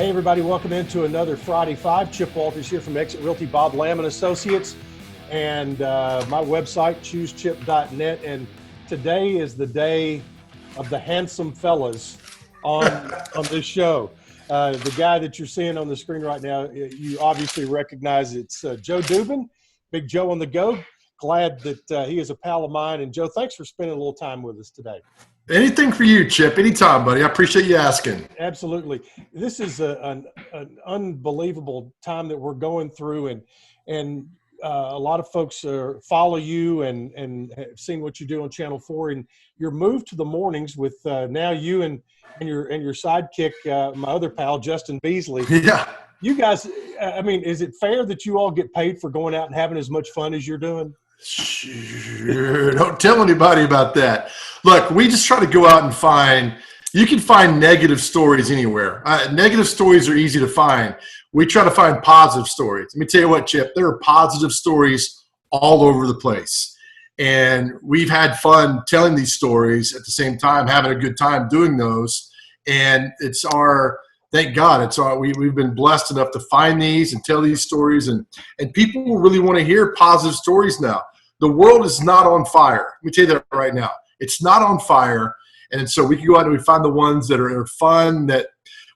Hey everybody, welcome into another Friday Five. Chip Walters here from Exit Realty, Bob Lamb and Associates, and my website, choosechip.net. And today is the day of the handsome fellas on this show. The guy that you're seeing on the screen right now, you obviously recognize it's Joe Dubin, Big Joe on the go. Glad that he is a pal of mine. And Joe, thanks for spending a little time with us today. Anything for you, Chip. Anytime, buddy. I appreciate you asking. Absolutely. This is an unbelievable time that we're going through, and a lot of folks follow you and have seen what you do on Channel 4, and your move to the mornings with now you and your sidekick, my other pal, Justin Beasley. Yeah. You guys, I mean, is it fair that you all get paid for going out and having as much fun as you're doing? Sure. Don't tell anybody about that. Look, we just try to go out and you can find negative stories anywhere. Negative stories are easy to find. We try to find positive stories. Let me tell you what, Chip, there are positive stories all over the place. And we've had fun telling these stories at the same time, having a good time doing those. And thank God, we've been blessed enough to find these and tell these stories, and people really want to hear positive stories now. The world is not on fire. Let me tell you that right now. It's not on fire, and so we can go out and we find the ones that are fun. That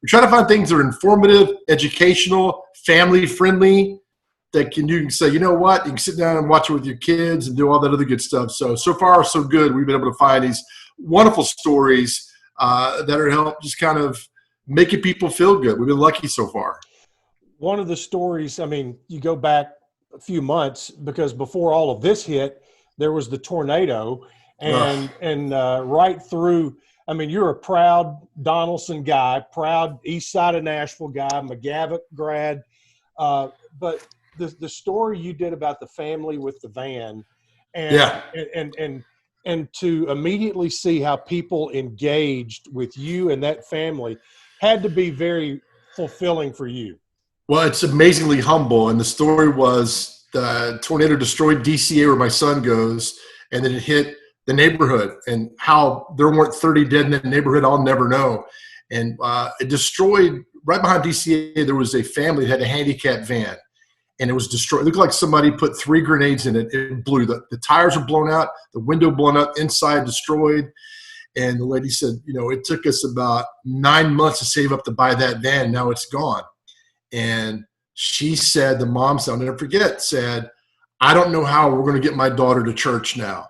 we try to find things that are informative, educational, family friendly. That you can say, you know what, you can sit down and watch it with your kids and do all that other good stuff. So far so good. We've been able to find these wonderful stories that are help just kind of making people feel good. We've been lucky so far. One of the stories, I mean, you go back a few months, because before all of this hit, there was the tornado, and right through, I mean, you're a proud Donaldson guy, proud east side of Nashville guy, McGavock grad, but the story you did about the family with the van, and to immediately see how people engaged with you and that family had to be very fulfilling for you. Well, it's amazingly humble. And the story was the tornado destroyed DCA, where my son goes, and then it hit the neighborhood, and how there weren't 30 dead in that neighborhood, I'll never know. And it destroyed right behind DCA. There was a family that had a handicapped van, and it was destroyed. It looked like somebody put 3 grenades in it. It blew. The tires were blown out, the window blown out, inside destroyed. And the lady said, it took us about 9 months to save up to buy that van. Now it's gone. And she said, the mom said, I'll never forget, said, I don't know how we're going to get my daughter to church now.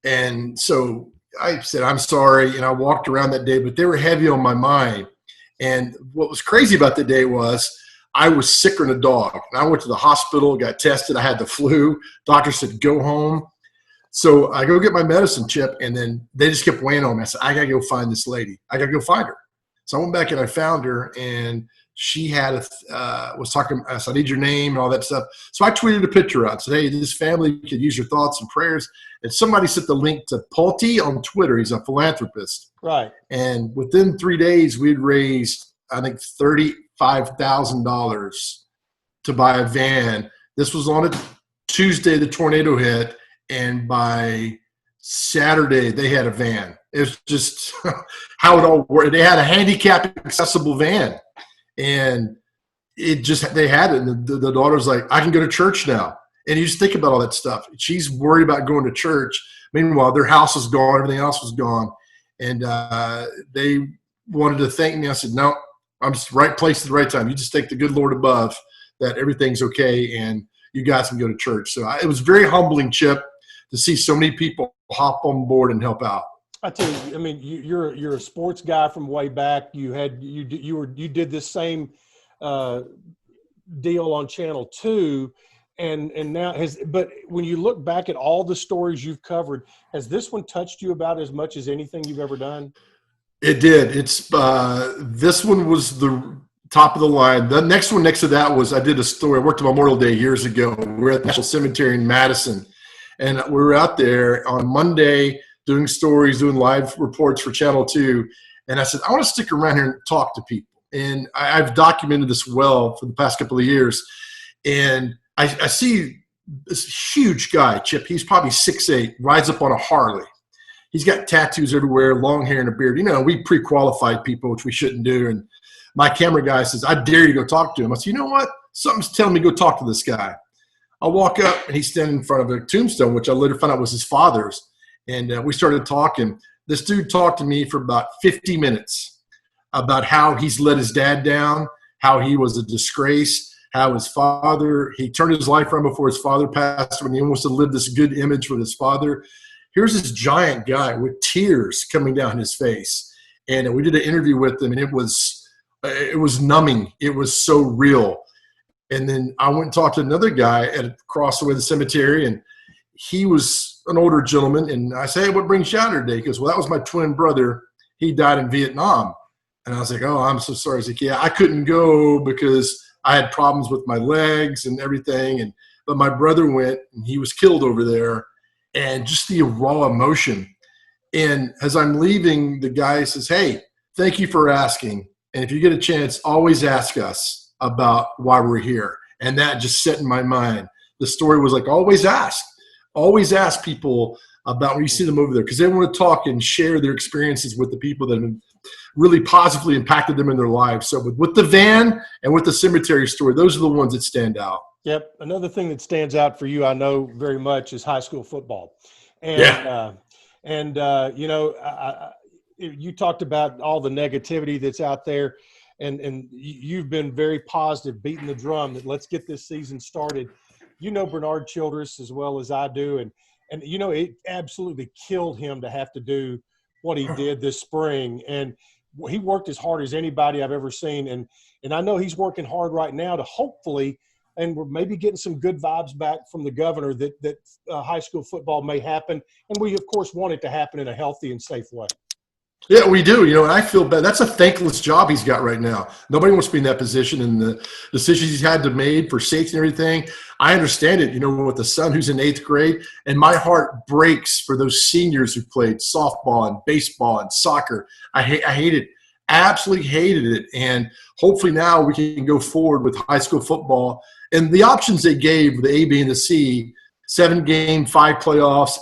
And so I said, I'm sorry. And I walked around that day, but they were heavy on my mind. And what was crazy about the day was I was sicker than a dog. And I went to the hospital, got tested. I had the flu. Doctor said, go home. So I go get my medicine, Chip, and then they just kept weighing on me. I said, I got to go find this lady. I got to go find her. So I went back and I found her, and she had was talking. I said, I need your name and all that stuff. So I tweeted a picture out. Said, hey, this family could use your thoughts and prayers. And somebody sent the link to Pulte on Twitter. He's a philanthropist. Right. And within 3 days, we'd raised, I think, $35,000 to buy a van. This was on a Tuesday, the tornado hit. And by Saturday, they had a van. It was just how it all worked. They had a handicapped accessible van, and they had it. And the daughter's like, I can go to church now. And you just think about all that stuff. She's worried about going to church. Meanwhile, their house was gone. Everything else was gone. And they wanted to thank me. I said, no, I'm just right place at the right time. You just thank the good Lord above that everything's okay, and you guys can go to church. So it was very humbling, Chip, to see so many people hop on board and help out. I tell you, I mean, you're a sports guy from way back. You did this same deal on Channel 2, and now but when you look back at all the stories you've covered, has this one touched you about as much as anything you've ever done? It did. It's this one was the top of the line. The next one next to that was, I did a story. I worked on Memorial Day years ago. We were at the National Cemetery in Madison. And we were out there on Monday doing stories, doing live reports for Channel 2. And I said, I want to stick around here and talk to people. And I've documented this well for the past couple of years. And I see this huge guy, Chip. He's probably 6'8", rides up on a Harley. He's got tattoos everywhere, long hair and a beard. We pre-qualified people, which we shouldn't do. my camera guy says, I dare you to go talk to him. I said, you know what? Something's telling me to go talk to this guy. I walk up, and he's standing in front of a tombstone, which I later found out was his father's. And we started talking. This dude talked to me for about 50 minutes about how he's let his dad down, how he was a disgrace, how his father, he turned his life around before his father passed when he wants to live this good image with his father. Here's this giant guy with tears coming down his face. And we did an interview with him, and it was numbing. It was so real. And then I went and talked to another guy across the way of the cemetery, and he was an older gentleman. And I said, hey, what brings you out here today? He goes, well, that was my twin brother. He died in Vietnam. And I was like, oh, I'm so sorry. He's like, yeah, I couldn't go because I had problems with my legs and everything. But my brother went, and he was killed over there. And just the raw emotion. And as I'm leaving, the guy says, hey, thank you for asking. And if you get a chance, always ask us about why we're here. And that just set in my mind. The story was like, always ask people about when you see them over there, because they want to talk and share their experiences with the people that have really positively impacted them in their lives. So with the van and with the cemetery story, those are the ones that stand out. Yep. Another thing that stands out for you, I know very much, is high school football. And, you talked about all the negativity that's out there, and you've been very positive, beating the drum that let's get this season started. You know Bernard Childress as well as I do, and it absolutely killed him to have to do what he did this spring. And he worked as hard as anybody I've ever seen, and I know he's working hard right now to hopefully – and we're maybe getting some good vibes back from the governor that high school football may happen. And we, of course, want it to happen in a healthy and safe way. Yeah, we do. And I feel bad. That's a thankless job he's got right now. Nobody wants to be in that position, and the decisions he's had to make for safety and everything. I understand it, with the son who's in 8th grade, and my heart breaks for those seniors who played softball and baseball and soccer. I hate it. Absolutely hated it. And hopefully now we can go forward with high school football. And the options they gave, the A, B, and the C, 7-game, 5 playoffs,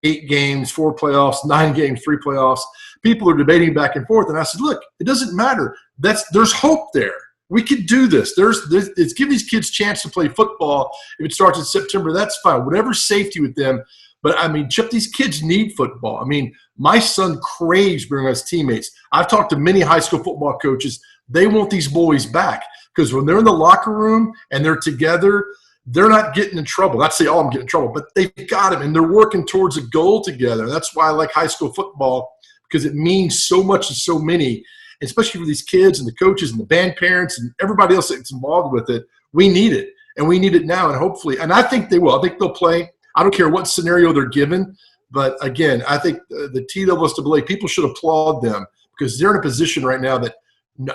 8 games, 4 playoffs, 9 games, 3 playoffs. People are debating back and forth. And I said, look, it doesn't matter. There's hope there. We could do this. It's give these kids a chance to play football. If it starts in September, that's fine. Whatever's safety with them. But, Chip, these kids need football. My son craves being with his teammates. I've talked to many high school football coaches. They want these boys back because when they're in the locker room and they're together, they're not getting in trouble. Not to say, oh, I'm getting in trouble, but they've got them, and they're working towards a goal together. That's why I like high school football, because it means so much to so many, especially for these kids and the coaches and the band parents and everybody else that's involved with it. We need it, and we need it now, and hopefully – and I think they will. I think they'll play. I don't care what scenario they're given. But, again, I think the TSSAA, people should applaud them because they're in a position right now that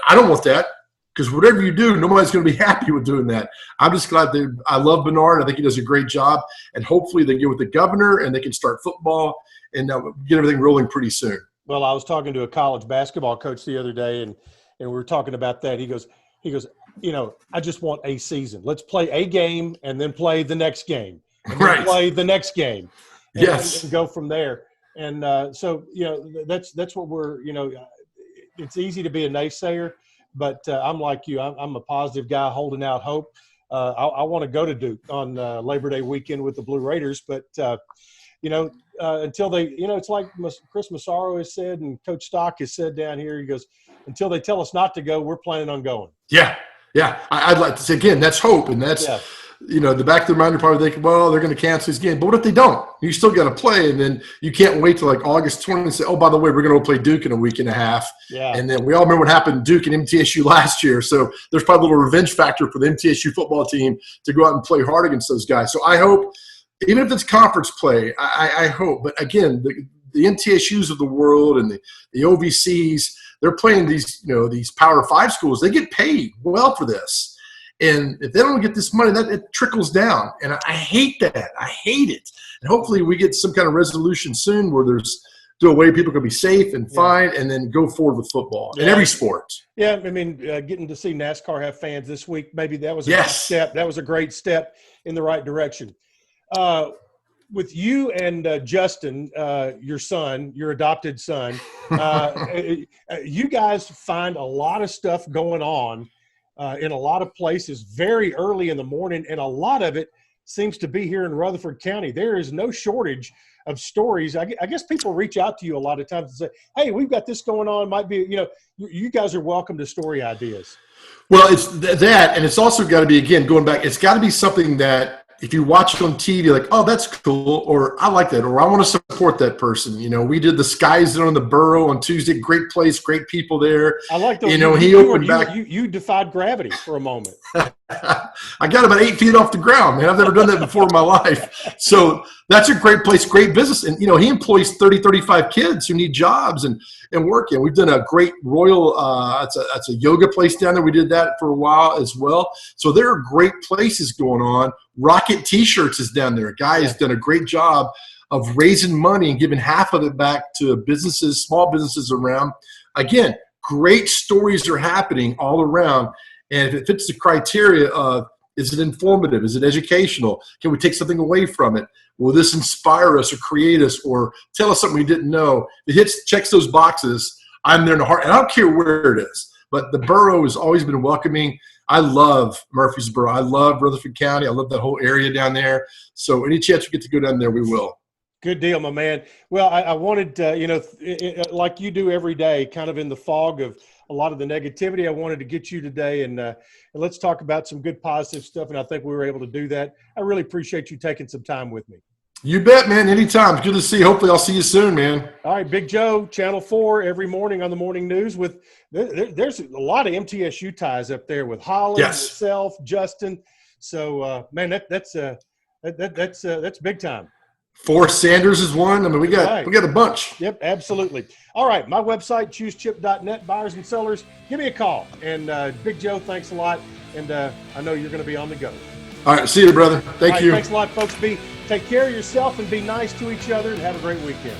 I don't want that, because whatever you do, nobody's going to be happy with doing that. I'm just glad I love Bernard. I think he does a great job. And hopefully they get with the governor and they can start football and get everything rolling pretty soon. Well, I was talking to a college basketball coach the other day, and we were talking about that. He goes, I just want a season. Let's play a game and then play the next game. And then play the next game. And go from there. And so, that's what we're, it's easy to be a naysayer, but I'm like you. I'm a positive guy holding out hope. I want to go to Duke on Labor Day weekend with the Blue Raiders, but, until they, it's like Chris Massaro has said and Coach Stock has said down here, he goes, until they tell us not to go, we're planning on going. Yeah. I'd like to say, again, that's hope, and that's – the back of their mind, you're probably thinking, well, they're going to cancel this game. But what if they don't? You still got to play, and then you can't wait till like August 20th and say, oh, by the way, we're going to play Duke in a week and a half. Yeah. And then we all remember what happened to Duke and MTSU last year. So there's probably a little revenge factor for the MTSU football team to go out and play hard against those guys. So I hope, even if it's conference play, I hope. But, again, the MTSUs of the world and the OVCs, they're playing these Power 5 schools. They get paid well for this. And if they don't get this money, that it trickles down. And I hate that. I hate it. And hopefully we get some kind of resolution soon where there's a way people can be safe and fine and then go forward with football in every sport. Yeah, getting to see NASCAR have fans this week, maybe that was a good step. That was a great step in the right direction. with you and Justin, your son, your adopted son, you guys find a lot of stuff going on in a lot of places very early in the morning, and a lot of it seems to be here in Rutherford County. There is no shortage of stories. I guess people reach out to you a lot of times and say, hey, we've got this going on. Might be, you guys are welcome to story ideas. Well, it's that, and it's also got to be, again, going back, it's got to be something that if you watch it on TV, like, oh, that's cool, or I like that, or I want to support that person. We did the Skies on the Borough on Tuesday. Great place, great people there. I like those. He opened back. You defied gravity for a moment. I got about 8 feet off the ground, man. I've never done that before in my life. So that's a great place, great business. And, he employs 30, 35 kids who need jobs and work. And we've done a great Royal, that's a yoga place down there. We did that for a while as well. So there are great places going on. Rocket T-shirts is down there. A guy has done a great job of raising money and giving half of it back to businesses, small businesses around. Again, great stories are happening all around. And if it fits the criteria of, is it informative? Is it educational? Can we take something away from it? Will this inspire us or create us or tell us something we didn't know? If it checks those boxes, I'm there in the heart. And I don't care where it is. But the borough has always been welcoming. I love Murfreesboro. I love Rutherford County. I love that whole area down there. So any chance we get to go down there, we will. Good deal, my man. Well, I wanted, like you do every day, kind of in the fog of a lot of the negativity, I wanted to get you today and let's talk about some good positive stuff. And I think we were able to do that. I really appreciate you taking some time with me. You bet, man. Anytime. It's good to see you. Hopefully I'll see you soon, man. All right. Big Joe, Channel 4, every morning on the morning news with there's a lot of MTSU ties up there with Holland, yourself, Justin. So, man, that's big time. Forrest Sanders is one. I mean, we got a bunch. Yep, absolutely. All right, my website, choosechip.net, buyers and sellers. Give me a call. And Big Joe, thanks a lot. And I know you're going to be on the go. All right, see you, brother. Thank you. Thanks a lot, folks. Take care of yourself and be nice to each other and have a great weekend.